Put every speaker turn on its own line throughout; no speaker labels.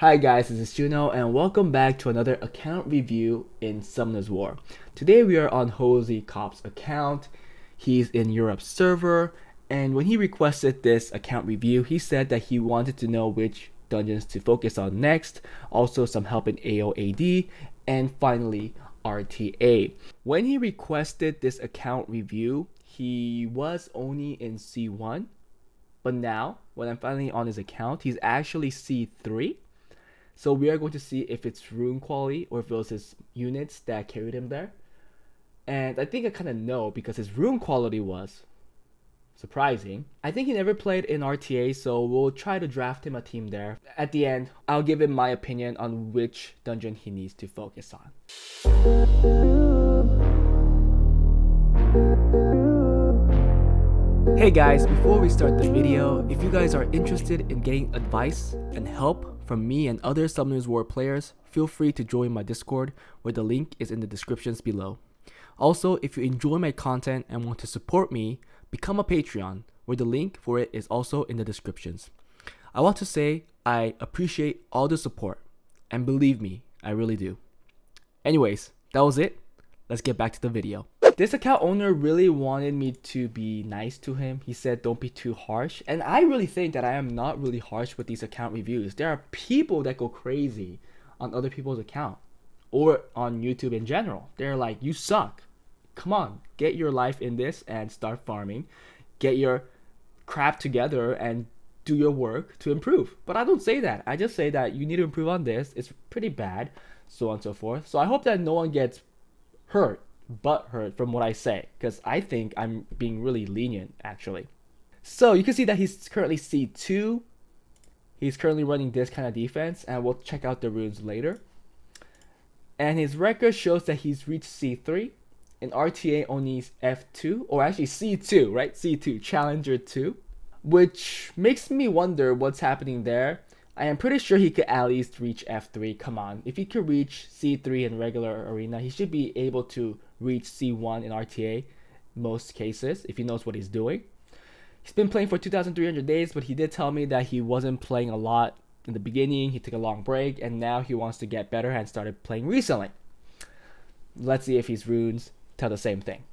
Hi guys, this is Juno and welcome back to another account review in Summoner's War. Today we are on Hosey Cop's account. He's in Europe's server, and when he requested this account review, he said that he wanted to know which dungeons to focus on next, also some help in AOAD, and finally RTA. When he requested this account review, he was only in C1, but now when I'm finally on his account, he's actually C3. So we are going to see if it's rune quality or if it was his units that carried him there. And I think I kind of know because his rune quality was surprising. I think he never played in RTA, so we'll try to draft him a team there. At the end, I'll give him my opinion on which dungeon he needs to focus on. Hey guys, before we start the video, if you guys are interested in getting advice and help from me and other Summoners War players, feel free to join my Discord, where the link is in the descriptions below. Also, if you enjoy my content and want to support me, become a Patreon, where the link for it is also in the descriptions. I want to say I appreciate all the support, and believe me, I really do. Anyways, that was it. Let's get back to the video. This account owner really wanted me to be nice to him. He said don't be too harsh, and I really think that I am not really harsh with these account reviews. There are people that go crazy on other people's account or on YouTube in general. They're like, you suck. Come on, get your life in this and start farming. Get your crap together and do your work to improve. But I don't say that. I just say that you need to improve on this. It's pretty bad, so on and so forth. So I hope that no one gets hurt from what I say, because I think I'm being really lenient actually. So you can see that he's currently C2. He's currently running this kind of defense, and we'll check out the runes later. And his record shows that he's reached C3. In RTA only F2, or actually C2, right? C2, Challenger 2, which makes me wonder what's happening there. I am pretty sure he could at least reach F3. Come on, if he could reach C3 in regular arena, he should be able to reach C1 in RTA most cases if he knows what he's doing. He's been playing for 2,300 days, but he did tell me that he wasn't playing a lot in the beginning. He took a long break, and now he wants to get better and started playing recently. Let's see if his runes tell the same thing.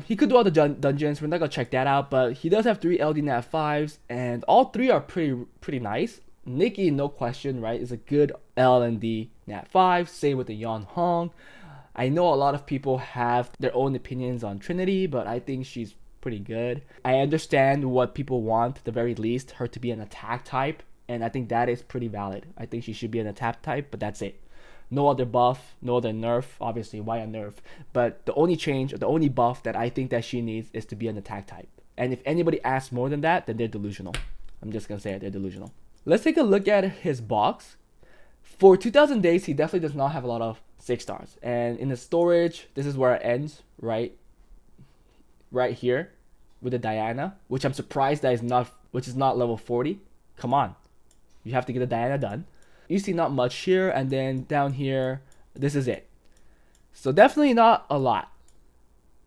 He could do all the dungeons. We're not gonna check that out, but he does have 3 LD Nat 5s, and all 3 are pretty nice. Nikki, no question, right, is a good LND Nat 5. Same with the Yon Hong. I know a lot of people have their own opinions on Trinity, but I think she's pretty good. I understand what people want, at the very least, her to be an attack type, and I think that is pretty valid. I think she should be an attack type, but that's it. No other buff, no other nerf. Obviously, why a nerf? But the only change, or the only buff that I think that she needs is to be an attack type. And if anybody asks more than that, then they're delusional. I'm just gonna say it, they're delusional. Let's take a look at his box. For 2,000 days, he definitely does not have a lot of 6 stars. And in the storage, this is where it ends, right here, with the Diana, which I'm surprised that is not level 40. Come on, you have to get the Diana done. You see not much here, and then down here, this is it. So definitely not a lot.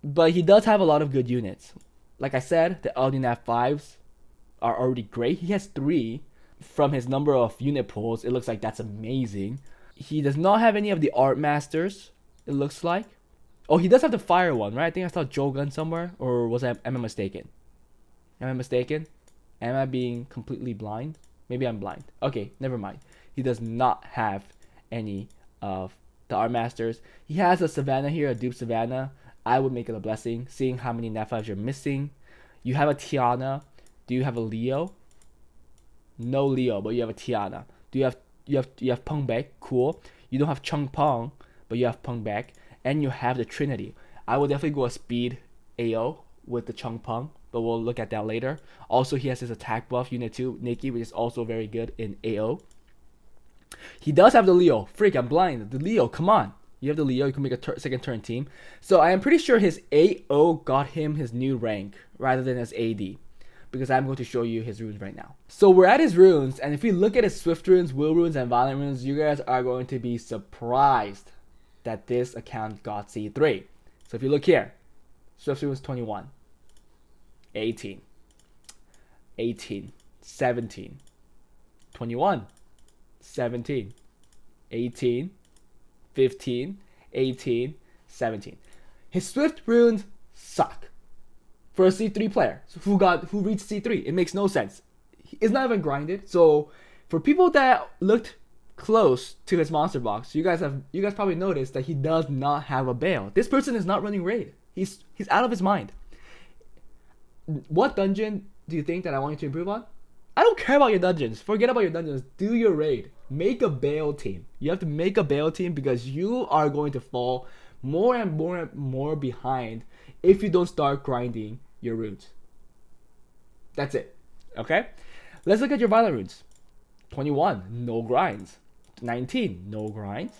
But he does have a lot of good units. Like I said, the LDNAF 5s are already great. He has 3 from his number of unit pulls. It looks like that's amazing. He does not have any of the Art Masters, it looks like. Oh, he does have the Fire one, right? I think I saw Jogun somewhere, or am I mistaken? Am I mistaken? Am I being completely blind? Maybe I'm blind. Okay, never mind. He does not have any of the Art Masters. He has a Savannah here, a Dupe Savannah. I would make it a blessing, seeing how many Nat 5s you're missing. You have a Tiana. Do you have a Leo? No Leo, but you have a Tiana. Do you have Peng Bek? Cool. You don't have Chung Peng, but you have Peng Bek, and you have the Trinity. I would definitely go a speed AO with the Chung Peng, but we'll look at that later. Also, he has his attack buff unit 2, Nikki, which is also very good in AO. He does have the Leo. Freak, I'm blind. The Leo, come on. You have the Leo, you can make a second turn team. So I am pretty sure his AO got him his new rank rather than his AD, because I'm going to show you his runes right now. So we're at his runes, and if we look at his Swift runes, Will runes, and Violent runes, you guys are going to be surprised that this account got C3. So if you look here, Swift runes 21, 18, 18, 17, 21, 17, 18, 15, 18, 17. His Swift runes suck for a C3 player who reached C3. It makes no sense. It's not even grinded. So for people that looked close to his monster box, you guys probably noticed that he does not have a Bale. This person is not running raid. He's out of his mind. What dungeon do you think that I want you to improve on? I don't care about your dungeons. Forget about your dungeons. Do your raid. Make a Bale team. You have to make a Bale team because you are going to fall more and more and more behind if you don't start grinding your runes. That's it. Okay? Let's look at your Violent runes. 21, no grinds. 19, no grinds.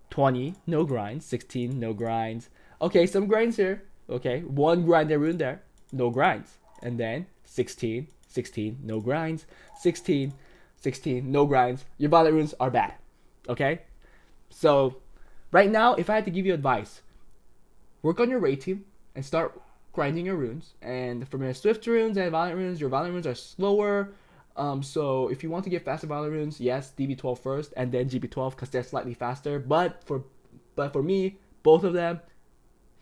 20, no grinds. 16, no grinds. Okay, some grinds here. Okay, one grinded rune there. No grinds. And then 16, 16, no grinds. 16, 16, no grinds. Your Violent runes are bad. Okay? So, right now, if I had to give you advice, work on your raid team and start grinding your runes. And from your Swift runes and Violent runes, your Violent runes are slower. So if you want to get faster Violent runes, yes, DB12 first and then GB12 because they're slightly faster. But for me, both of them,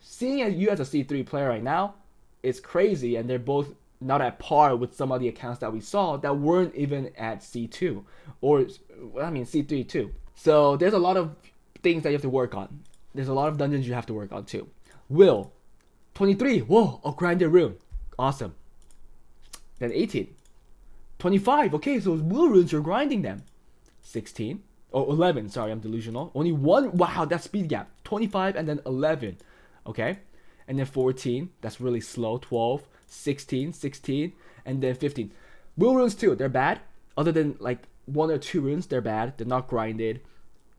seeing as you as a C3 player right now, it's crazy, and they're both not at par with some of the accounts that we saw that weren't even at C2 or C3 too. So there's a lot of things that you have to work on. There's a lot of dungeons you have to work on too. Will 23, whoa, a grinded rune, awesome. Then 18, 25, okay, so will runes, you're grinding them. 16, oh 11, sorry, I'm delusional. Only one, wow, that's speed gap. 25 and then 11, okay. And then 14, that's really slow. 12, 16, 16, and then 15. Will runes too, they're bad. Other than like 1 or 2 runes, they're bad. They're not grinded.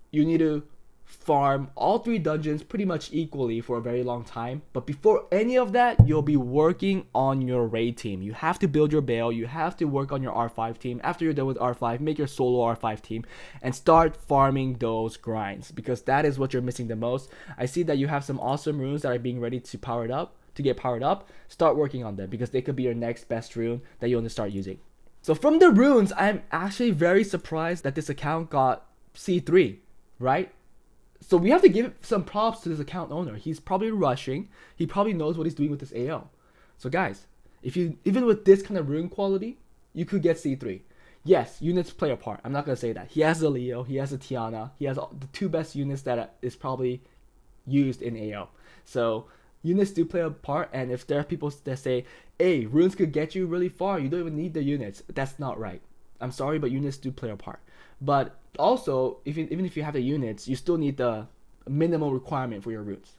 You need to farm all 3 dungeons pretty much equally for a very long time. But before any of that, you'll be working on your raid team. You have to build your Bale. You have to work on your R5 team. After you're done with R5, make your solo R5 team and start farming those grinds, because that is what you're missing the most. I see that you have some awesome runes that are being ready to get powered up. Start working on them because they could be your next best rune that you want to start using. So from the runes, I'm actually very surprised that this account got C3, right? So we have to give some props to this account owner. He's probably rushing. He probably knows what he's doing with this AO. So guys, even with this kind of rune quality, you could get C3. Yes, units play a part. I'm not going to say that. He has a Leo. He has a Tiana. He has the 2 best units that is probably used in AO. So units do play a part. And if there are people that say, hey, runes could get you really far, you don't even need the units. That's not right. I'm sorry, but units do play a part. But also, even if you have the units, you still need the minimum requirement for your runes.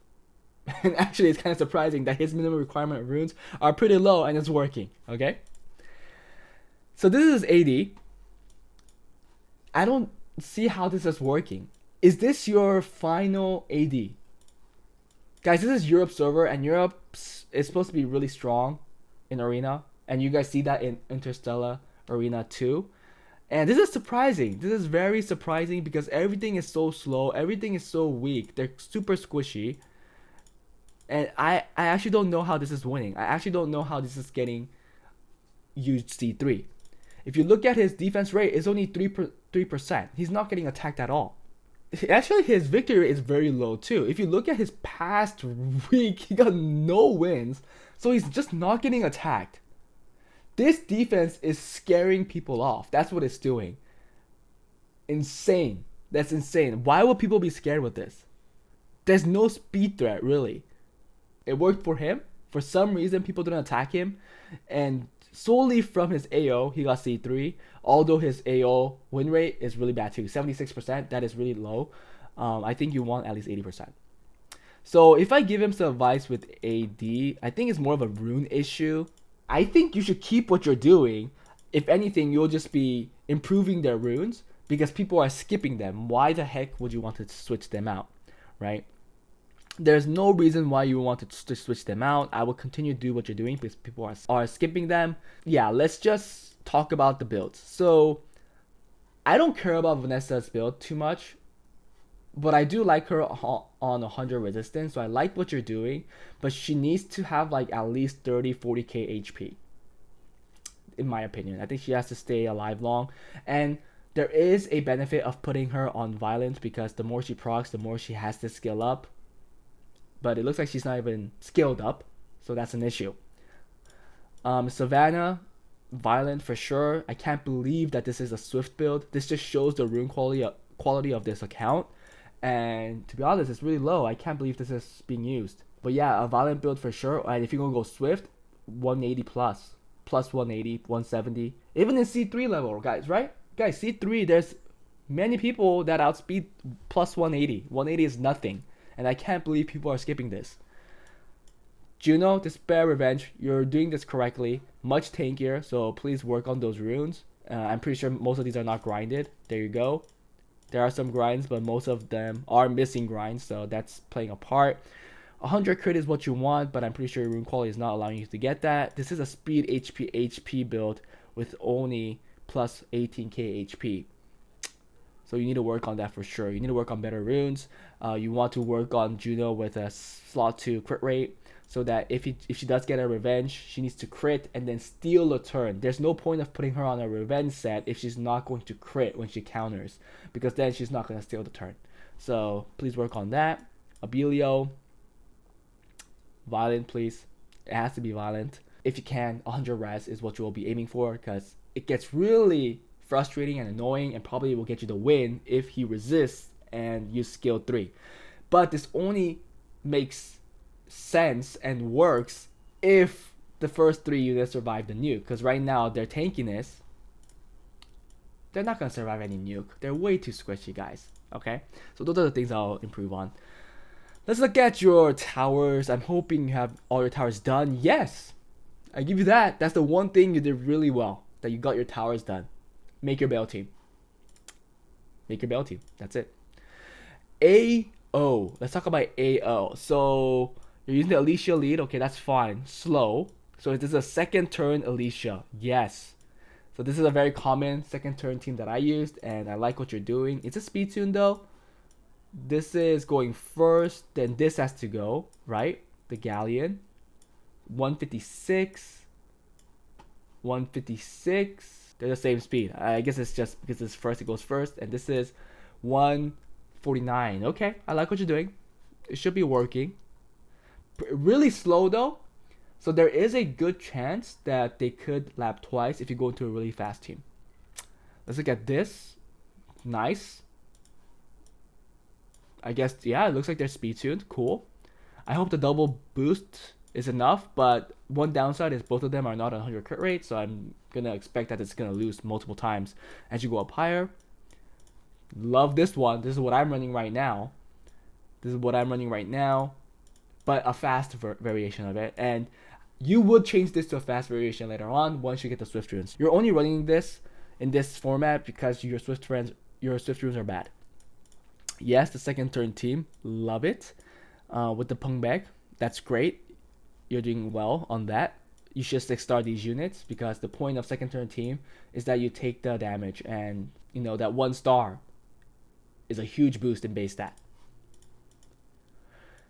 And actually, it's kind of surprising that his minimum requirement of runes are pretty low and it's working, okay? So this is AD. I don't see how this is working. Is this your final AD? Guys, this is Europe server, and Europe is supposed to be really strong in Arena. And you guys see that in Interstellar Arena 2. And this is surprising. This is very surprising because everything is so slow. Everything is so weak. They're super squishy. And I actually don't know how this is winning. I actually don't know how this is getting used C3. If you look at his defense rate, it's only 3%. He's not getting attacked at all. Actually, his victory rate is very low too. If you look at his past week, he got no wins. So he's just not getting attacked. This defense is scaring people off. That's what it's doing. Insane. That's insane. Why would people be scared with this? There's no speed threat, really. It worked for him. For some reason, people didn't attack him. And solely from his AO, he got C3. Although his AO win rate is really bad too. 76%, that is really low. I think you want at least 80%. So if I give him some advice with AD, I think it's more of a rune issue. I think you should keep what you're doing. If anything, you'll just be improving their runes because people are skipping them. Why the heck would you want to switch them out, right? There's no reason why you want to switch them out. I will continue to do what you're doing because people are skipping them. Yeah, let's just talk about the builds. So I don't care about Vanessa's build too much, but I do like her on 100 resistance. So I like what you're doing, but she needs to have like at least 30-40k HP. In my opinion, I think she has to stay alive long. And There is a benefit of putting her on violence because the more she procs, the more she has to skill up. But it looks like she's not even skilled up, so that's an issue. Savannah, violent for sure. I can't believe that this is a Swift build. This just shows the rune quality of this account. And to be honest, it's really low. I can't believe this is being used. But yeah, a violent build for sure. And if you're going to go Swift, 180 plus. Plus 180, 170. Even in C3 level, guys, right? Guys, C3, there's many people that outspeed plus 180. 180 is nothing. And I can't believe people are skipping this. Juno, Despair, Revenge, you're doing this correctly. Much tankier, so please work on those runes. I'm pretty sure most of these are not grinded. There you go. There are some grinds, but most of them are missing grinds, so that's playing a part. 100 crit is what you want, but I'm pretty sure your rune quality is not allowing you to get that. This is a speed HP build with only plus 18k HP. So you need to work on that for sure. You need to work on better runes. You want to work on Juno with a slot 2 crit rate, so that if she does get a revenge, she needs to crit and then steal a turn. There's no point of putting her on a revenge set if she's not going to crit when she counters, because then she's not going to steal the turn. So please work on that. Abelio, violent please. It has to be violent. If you can, 100 res is what you will be aiming for, because it gets really frustrating and annoying and probably will get you the win if he resists and use skill 3. But this only makes sense and works if the first 3 units survive the nuke, because right now their tankiness, they're not going to survive any nuke. They're way too squishy, guys. Okay, so those are the things I'll improve on. Let's look at your towers. I'm hoping you have all your towers done. Yes, I give you that. That's the one thing you did really well, that you got your towers done. Make your bail team. Make your bail team. That's it. AO. Let's talk about AO. So you're using the Alicia lead. Okay, that's fine. Slow. So this is a second turn Alicia. Yes. So this is a very common second turn team that I used, and I like what you're doing. It's a speed tune though. This is going first, then this has to go, right? The Galleon. 156. 156. They're the same speed. I guess it's just because it's first, it goes first, and this is 149. Okay, I like what you're doing. It should be working. Really slow though, so there is a good chance that they could lap twice if you go into a really fast team. Let's look at this. Nice. I guess, yeah, it looks like they're speed tuned. Cool. I hope the double boost is enough, but one downside is both of them are not 100 crit rate, so I'm gonna expect that it's gonna lose multiple times as you go up higher. Love this one. This is what I'm running right now. But a fast variation of it, and you would change this to a fast variation later on once you get the Swift runes. You're only running this in this format because your Swift runes are bad. Yes, the second turn team, love it. With the Pung Bag, that's great. You're doing well on that. You should 6-star these units, because the point of second turn team is that you take the damage, and you know that 1 star is a huge boost in base stat.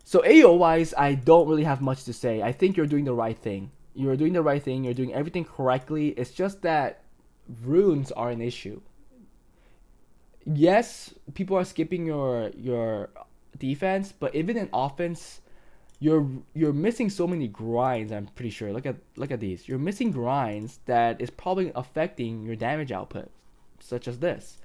So AO wise, I don't really have much to say. I think you're doing the right thing. You're doing everything correctly. It's just that runes are an issue. Yes, people are skipping your defense, but even in offense, you're missing so many grinds. I'm pretty sure. Look at these. You're missing grinds that is probably affecting your damage output, such as this.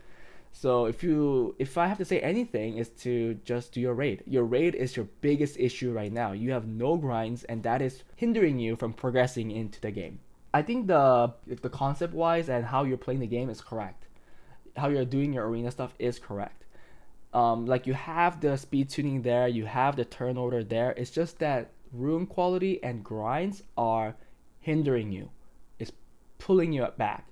So if I have to say anything, is to just do your raid. Your raid is your biggest issue right now. You have no grinds, and that is hindering you from progressing into the game. I think the concept wise and how you're playing the game is correct. How you're doing your arena stuff is correct. Like you have the speed tuning there, you have the turn order there. It's just that rune quality and grinds are hindering you. It's pulling you back.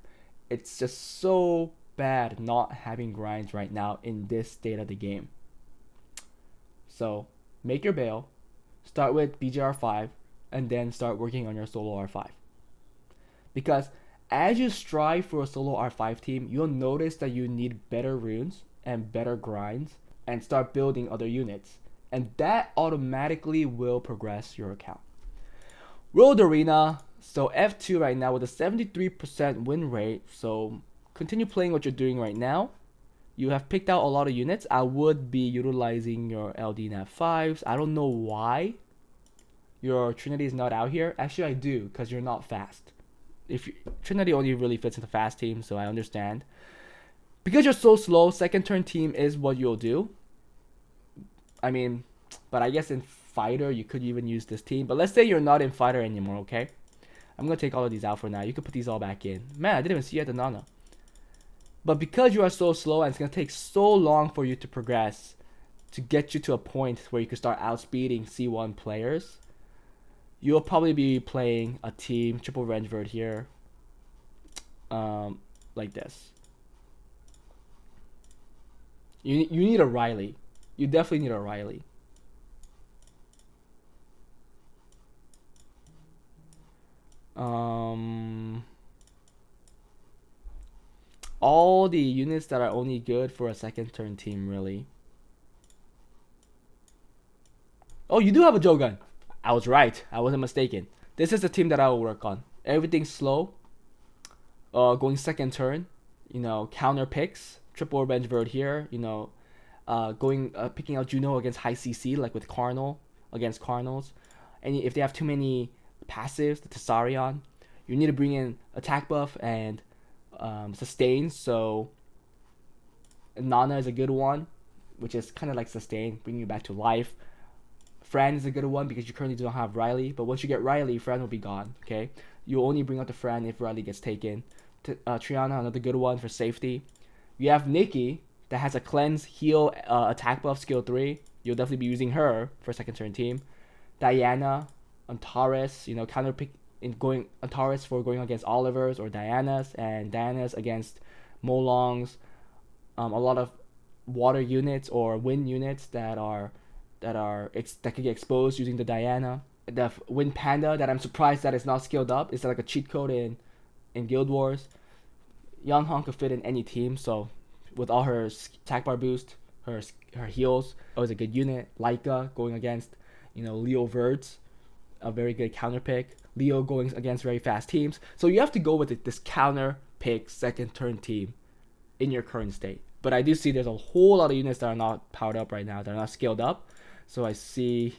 It's just so bad not having grinds right now in this state of the game. So make your bail, start with BGR5, and then start working on your solo R5. Because as you strive for a solo R5 team, you'll notice that you need better runes and better grinds, and start building other units, and that automatically will progress your account. World Arena, so F2 right now with a 73% win rate, so continue playing what you're doing right now. You have picked out a lot of units. I would be utilizing your LD Nav5s. I don't know why your Trinity is not out here. Actually, I do, because you're not fast. Trinity only really fits in the fast team, so I understand. Because you're so slow, second turn team is what you'll do. I mean, but I guess in fighter, you could even use this team. But let's say you're not in fighter anymore, okay? I'm going to take all of these out for now. You can put these all back in. Man, I didn't even see you at the Nana. But because you are so slow and it's going to take so long for you to progress to get you to a point where you can start outspeeding C1 players, you'll probably be playing a team, triple Rangevert here, like this. You need a Riley. You definitely need a Riley. All the units that are only good for a second turn team, really. Oh, you do have a Jogun. I was right. I wasn't mistaken. This is the team that I will work on. Everything's slow. Going second turn. You know, counter picks. Triple Rangevert here. You know, picking out Juno against high CC, like with Carnal against Carnals. And if they have too many passives, the Tessarion, you need to bring in attack buff and sustain. So Nana is a good one, which is kind of like sustain, bringing you back to life. Fran is a good one because you currently don't have Riley, but once you get Riley, Fran will be gone. Okay, you'll only bring out the Fran if Riley gets taken. Triana, another good one for safety. You have Nikki that has a cleanse, heal, attack buff, skill 3. You'll definitely be using her for second turn team. Diana, Antares, you know, counter pick in going Antares for going against Olivers or Diana's, and Diana's against Molongs. A lot of water units or wind units that could get exposed using the Diana. The Wind Panda that I'm surprised that it's not skilled up. It's like a cheat code in Guild Wars. Young Han could fit in any team, so with all her attack bar boost, her heals, it was a good unit. Laika going against, you know, Leo Verts, a very good counter pick. Leo going against very fast teams. So you have to go with this counter pick second turn team in your current state. But I do see there's a whole lot of units that are not powered up right now. They're not scaled up. So I see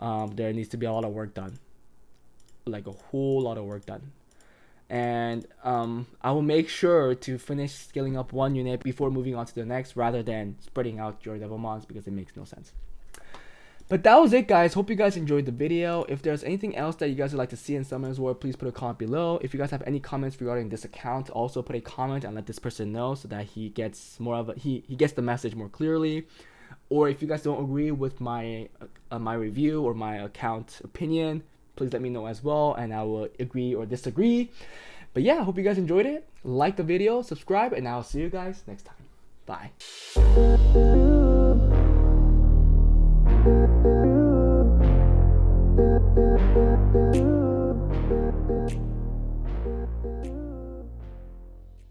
there needs to be a lot of work done. Like a whole lot of work done. And I will make sure to finish scaling up one unit before moving on to the next, rather than spreading out your Devilmons, because it makes no sense. But that was it, guys. Hope you guys enjoyed the video. If there's anything else that you guys would like to see in Summoners War, please put a comment below. If you guys have any comments regarding this account, also put a comment and let this person know so that he gets more of a he gets the message more clearly. Or if you guys don't agree with my my review or my account opinion, please let me know as well, and I will agree or disagree. But yeah, I hope you guys enjoyed it. Like the video, subscribe, and I'll see you guys next time. Bye.